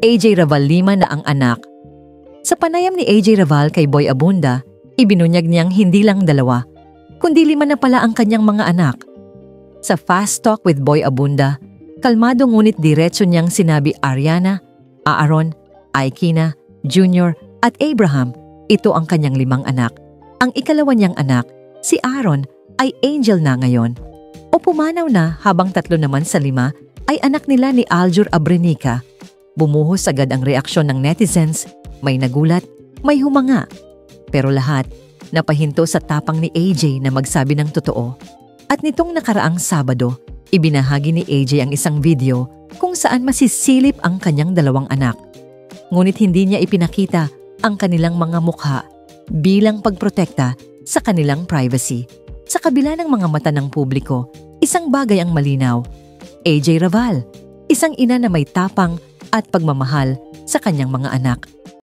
AJ Raval 5 na ang anak. Sa panayam ni AJ Raval kay Boy Abunda, ibinunyag niyang hindi lang 2, kundi 5 na pala ang kanyang mga anak. Sa Fast Talk with Boy Abunda, kalmado ngunit diretso niyang sinabi Ariana, Aaron, Aikina, Junior at Abraham, ito ang kanyang 5 anak. Ang ikalawa niyang anak, si Aaron, ay angel na ngayon. O pumanaw na habang 3 naman sa 5 ay anak nila ni Aljur Abrenica. Bumuhos agad ang reaksyon ng netizens, may nagulat, may humanga. Pero lahat, napahinto sa tapang ni AJ na magsabi ng totoo. At nitong nakaraang Sabado, ibinahagi ni AJ ang isang video kung saan masisilip ang kanyang 2 anak. Ngunit hindi niya ipinakita ang kanilang mga mukha bilang pagprotekta sa kanilang privacy. Sa kabila ng mga mata ng publiko, isang bagay ang malinaw. AJ Raval, isang ina na may tapang at pagmamahal sa kanyang mga anak.